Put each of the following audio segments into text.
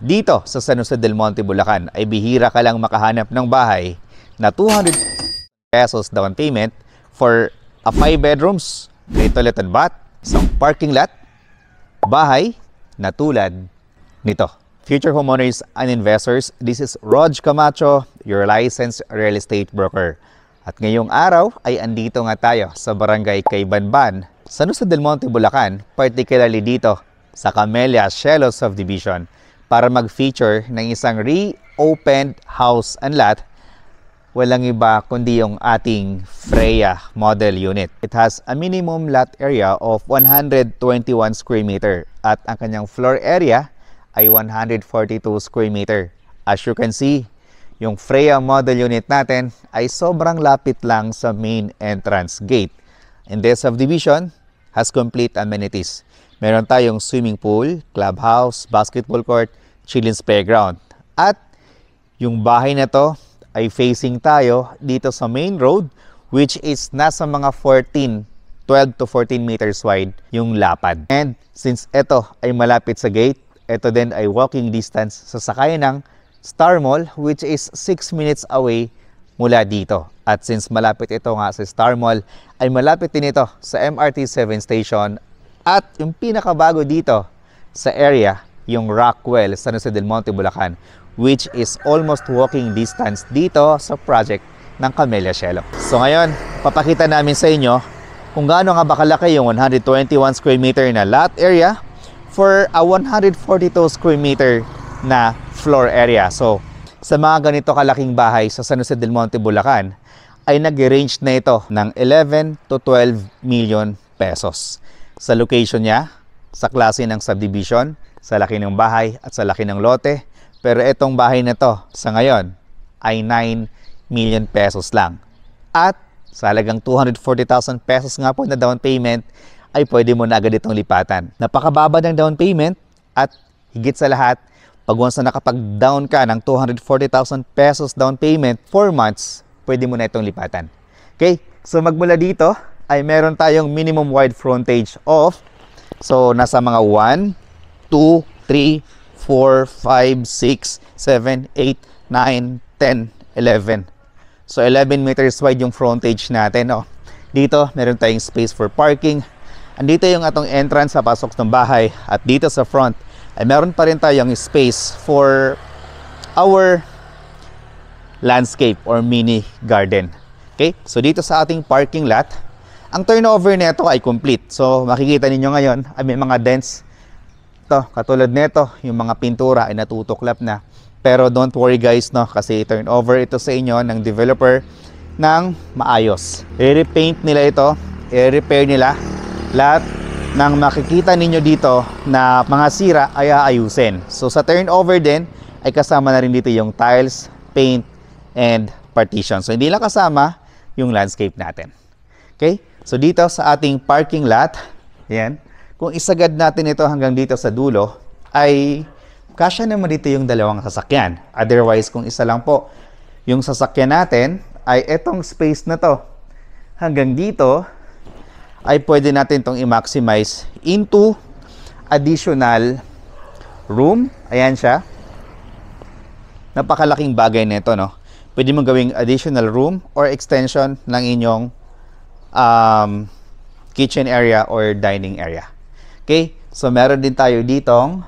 Dito sa San Jose del Monte, Bulacan ay bihira ka lang makahanap ng bahay na 200 pesos down payment for a 5 bedrooms, 3 toilet and bath, isang parking lot, bahay na tulad nito. Future homeowners and investors, this is Rog Camacho, your licensed real estate broker. At ngayong araw ay andito nga tayo sa Barangay Caybanban, San Jose del Monte, Bulacan, particularly dito sa Camellia Cielo Subdivision, para mag-feature ng isang reopened house and lot. Walang iba kundi yung ating Freya model unit. It has a minimum lot area of 121 square meter at ang kanyang floor area ay 142 square meter. As you can see, yung Freya model unit natin ay sobrang lapit lang sa main entrance gate. And this subdivision has complete amenities. Meron tayong swimming pool, clubhouse, basketball court, children's playground. At yung bahay na to ay facing tayo dito sa main road, which is nasa mga 12 to 14 meters wide yung lapad. And since ito ay malapit sa gate, ito din ay walking distance sa sakayan ng Star Mall, which is 6 minutes away mula dito. At since malapit ito nga sa Star Mall, ay malapit din ito sa MRT 7 station. At yung pinakabago dito sa area, yung Rockwell, San Jose del Monte, Bulacan, which is almost walking distance dito sa project ng Camellia Cielo. So ngayon, papakita namin sa inyo kung gaano nga ba kalaki yung 121 square meter na lot area for a 142 square meter na floor area. So sa mga ganito kalaking bahay sa San Jose del Monte, Bulacan, ay nag-range na ito ng 11 to 12 million pesos. Sa location niya, sa klase ng subdivision, sa laki ng bahay at sa laki ng lote. Pero itong bahay na to sa ngayon ay 9 million pesos lang. At sa halagang 240,000 pesos nga po na down payment ay pwede mo na agad itong lipatan. Napakababa ng down payment at higit sa lahat, pag once na nakapag-down ka ng 240,000 pesos down payment, 4 months, pwede mo na itong lipatan. Okay? So magmula dito ay meron tayong minimum wide frontage of, so nasa mga 1, 2, 3, 4, 5, 6, 7, 8, 9, 10, 11. So 11 meters wide yung frontage natin. Oh. Dito meron tayong space for parking. Andito yung atong entrance sa pasok ng bahay. At dito sa front ay meron pa rin tayong space for our landscape or mini garden. Okay? So dito sa ating parking lot, ang turnover nito ay complete. So makikita ninyo ngayon ay may mga dents. Ito, katulad nito, yung mga pintura ay natutuklap na. Pero don't worry guys, no, kasi turnover ito sa inyo ng developer ng maayos. I-repaint nila ito, i-repair nila. Lahat ng makikita ninyo dito na mga sira ay aayusin. So sa turnover din, ay kasama na rin dito yung tiles, paint, and partition. So hindi lang kasama yung landscape natin. Okay? So dito sa ating parking lot, yan, kung isagad natin ito hanggang dito sa dulo, ay kasya naman dito yung dalawang sasakyan. Otherwise, kung isa lang po yung sasakyan natin, ay etong space na to hanggang dito, ay pwede natin itong i-maximize into additional room. Ayan siya. Napakalaking bagay nito, no? Pwede mong gawing additional room or extension ng inyong kitchen area or dining area. Okay? So, meron din tayo ditong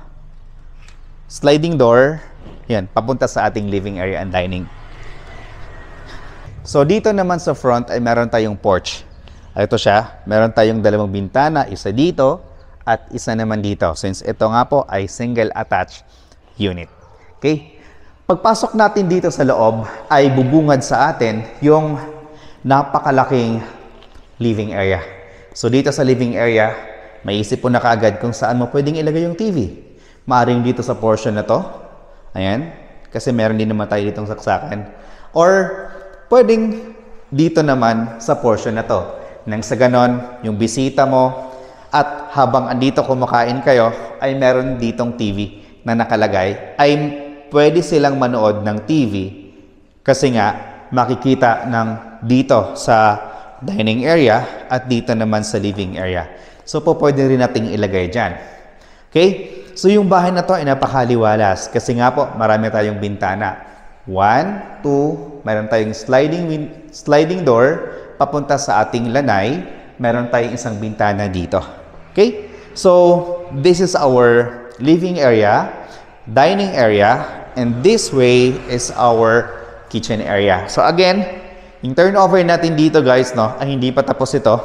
sliding door. Yan, papunta sa ating living area and dining. So, dito naman sa front ay meron tayong porch. Ito siya. Meron tayong dalawang bintana. Isa dito at isa naman dito. Since ito nga po ay single attached unit. Okay? Pagpasok natin dito sa loob ay bubungad sa atin yung napakalaking living area. So dito sa living area, maisip po na kaagad kung saan mo pwedeng ilagay yung TV. Maaring dito sa portion na to. Ayan. Kasi meron din naman tayo ditong saksakan. Or pwedeng dito naman sa portion na to. Nang sa ganon, yung bisita mo at habang andito kumakain kayo, ay meron ditong TV na nakalagay. Ay pwede silang manood ng TV kasi nga makikita ng dito sa dining area at dito naman sa living area. So po pwede rin nating ilagay dyan. Okay? So yung bahay na to ay napakaliwalas kasi nga po marami tayong bintana. 1, 2, meron tayong sliding door papunta sa ating lanay. Meron tayong isang bintana dito. Okay? So this is our living area, dining area, and this way is our kitchen area. So again, yung turnover natin dito guys, no, ay hindi pa tapos ito.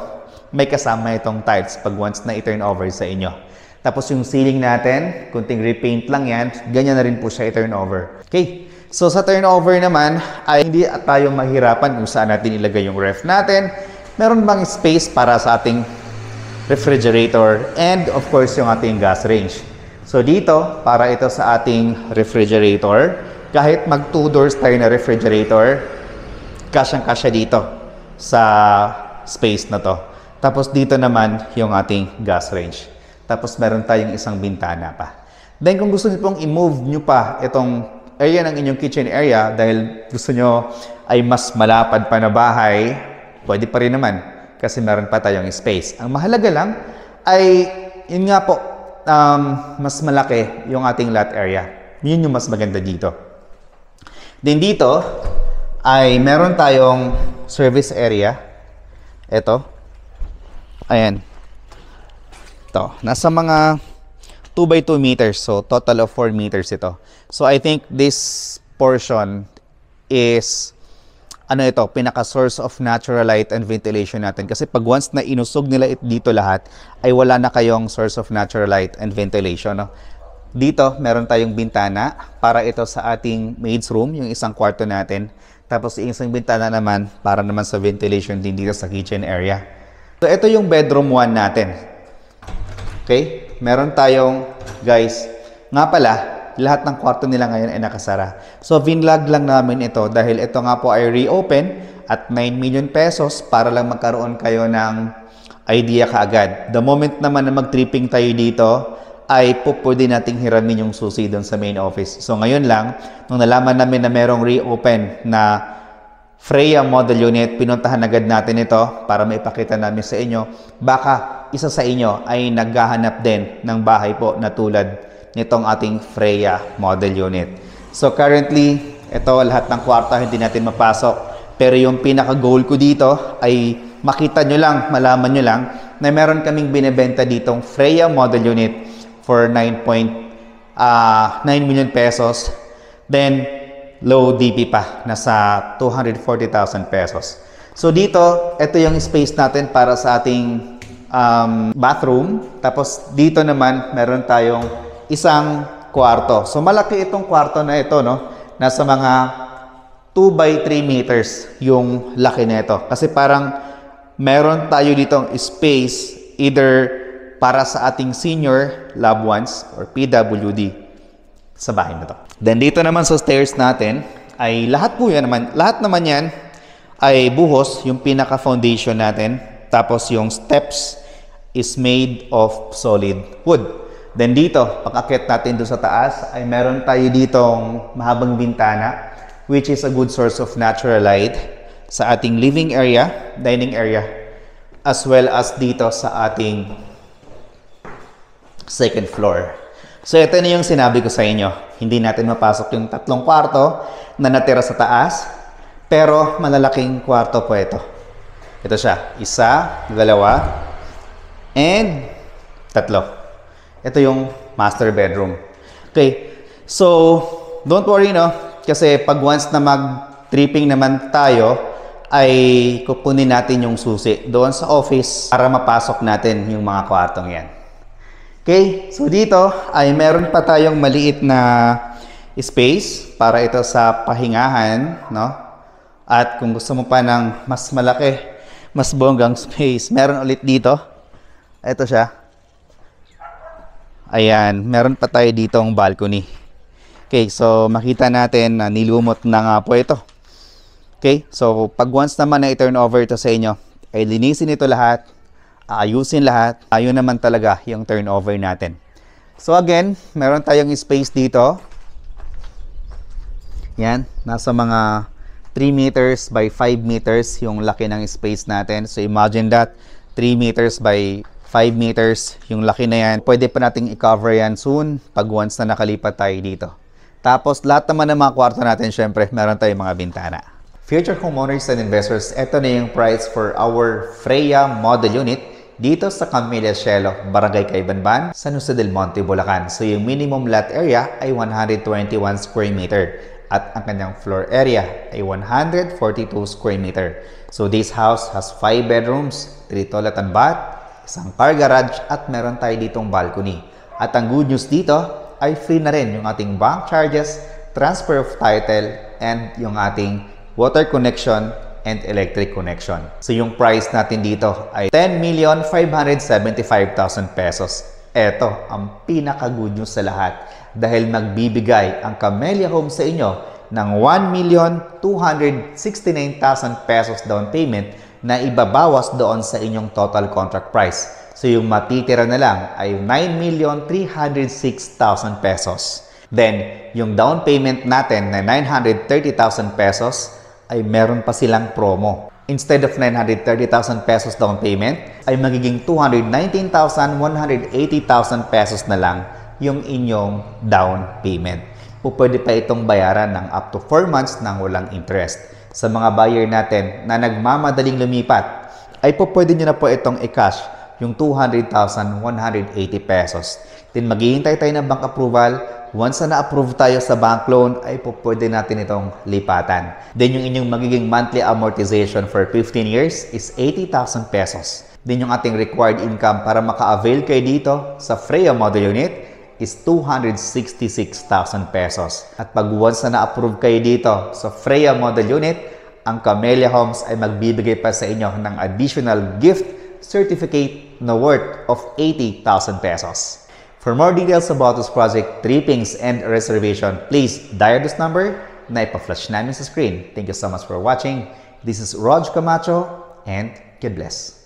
May kasama itong tiles pag once na i-turn over sa inyo. Tapos yung ceiling natin, kunting repaint lang yan, ganyan na rin po siya i-turn over. Okay, so sa turnover naman, ay hindi tayo mahirapan kung saan natin ilagay yung ref natin. Meron bang space para sa ating refrigerator and of course yung ating gas range. So dito, para ito sa ating refrigerator, kahit mag 2 doors tayo na refrigerator, kasyang-kasya dito sa space na to. Tapos dito naman yung ating gas range. Tapos meron tayong isang bintana pa. Then kung gusto niyo pong i-move nyo pa itong area ng inyong kitchen area dahil gusto nyo ay mas malapad pa na bahay, pwede pa rin naman kasi meron pa tayong space. Ang mahalaga lang ay yun nga po, mas malaki yung ating lot area. Yun yung mas maganda dito. Then dito ay meron tayong service area. Ito. Ayan. Ito. Nasa mga 2 by 2 meters. So, total of 4 meters ito. So, I think this portion is ito, pinaka-source of natural light and ventilation natin. Kasi pag once na inusog nila dito lahat, ay wala na kayong source of natural light and ventilation. No? Dito, meron tayong bintana para ito sa ating maid's room, yung isang kwarto natin. Tapos, yung isang bintana naman para naman sa ventilation din dito sa kitchen area. So, ito yung bedroom 1 natin. Okay? Meron tayong, guys, nga pala, lahat ng kwarto nila ngayon ay nakasara. So, vinlog lang namin ito dahil ito nga po ay reopen at 9 million pesos para lang magkaroon kayo ng idea kaagad. The moment naman na mag-tripping tayo dito, ay pwede nating hiramin yung susi doon sa main office. So, ngayon lang, nung nalaman namin na merong reopen na Freya model unit, pinuntahan agad natin ito para maipakita namin sa inyo. Baka isa sa inyo ay naghahanap din ng bahay po na tulad nitong ating Freya model unit. So currently, ito lahat ng kwarta hindi natin mapasok. Pero yung pinaka-goal ko dito ay makita nyo lang, malaman nyo lang na meron kaming binibenta ditong Freya model unit for 9 million pesos. Then, low DP pa, nasa 240,000 pesos. So dito, ito yung space natin para sa ating bathroom. Tapos dito naman, meron tayong isang kwarto. So malaki itong kwarto na ito, no? Nasa mga 2 by 3 meters yung laki nito. Kasi parang meron tayo ditong space either para sa ating senior loved ones or PWD sa bahay na to. Then dito naman sa stairs natin ay lahat naman yan ay buhos, yung pinaka foundation natin. Tapos yung steps is made of solid wood. Then dito, pag-akyat natin doon sa taas ay meron tayo ditong mahabang bintana which is a good source of natural light sa ating living area, dining area, as well as dito sa ating second floor. So, ito na yung sinabi ko sa inyo. Hindi natin mapasok yung 3 kwarto na natira sa taas, pero malalaking kwarto po ito. Ito siya. 1, 2, and 3. Ito yung master bedroom. Okay. So, don't worry, no? Kasi pag once na mag-tripping naman tayo, ay kukunin natin yung susi doon sa office para mapasok natin yung mga kwartong yan. Okay, so dito ay meron pa tayong maliit na space para ito sa pahingahan, no? At kung gusto mo pa ng mas malaki, mas bonggang space, meron ulit dito. Ito siya. Ayan, meron pa tayo ditong balcony. Okay, so makita natin na nilumot na nga po ito. Okay, so pag once naman na i-turn over ito sa inyo, ay linisin ito lahat, ayusin lahat, ayun naman talaga yung turnover natin. So again, meron tayong space dito. Yan, nasa mga 3 meters by 5 meters yung laki ng space natin. So imagine that, 3 meters by 5 meters, yung laki na yan. Pwede pa nating i-cover yan soon pag once na nakalipat tayo dito. Tapos lahat naman ng mga kwarto natin, syempre, meron tayong mga bintana. Future homeowners and investors, ito na yung price for our Freya model unit dito sa Camellia Cielo, Barangay Caybanban, San Jose del Monte, Bulacan. So yung minimum lot area ay 121 square meter at ang kanyang floor area ay 142 square meter. So this house has 5 bedrooms, 3 toilet and bath, isang car garage at meron tayo ditong balcony. At ang good news dito ay free na rin yung ating bank charges, transfer of title, and yung ating water connection and electric connection. So yung price natin dito ay 10,575,000 pesos. Ito ang pinaka-good news sa lahat dahil magbibigay ang Camellia Homes sa inyo ng 1,269,000 pesos down payment na ibabawas doon sa inyong total contract price. So yung matitira na lang ay 9,306,000 pesos. Then, yung down payment natin na 930,000 pesos ay meron pa silang promo. Instead of 930,000 pesos down payment, ay magiging 219,180,000 pesos na lang yung inyong down payment. Pwede pa itong bayaran ng up to 4 months nang walang interest. Sa mga buyer natin na nagmamadaling lumipat, ay pwede nyo na po itong i-cash yung 200,180 pesos. Then maghihintay tayo ng bank approval. Once na na-approve tayo sa bank loan, ay pwede natin itong lipatan. Then yung inyong magiging monthly amortization for 15 years is 80,000 pesos. Then yung ating required income para maka-avail kayo dito sa Freya Model Unit is 266,000 pesos. At pag once na na-approve kayo dito sa Freya Model Unit, ang Camellia Homes ay magbibigay pa sa inyo ng additional gift certificate na worth of 80,000 pesos. For more details about this project, trippings, and reservation, please dial this number na ipa-flash namin sa screen. Thank you so much for watching. This is Rog Camacho, and God bless.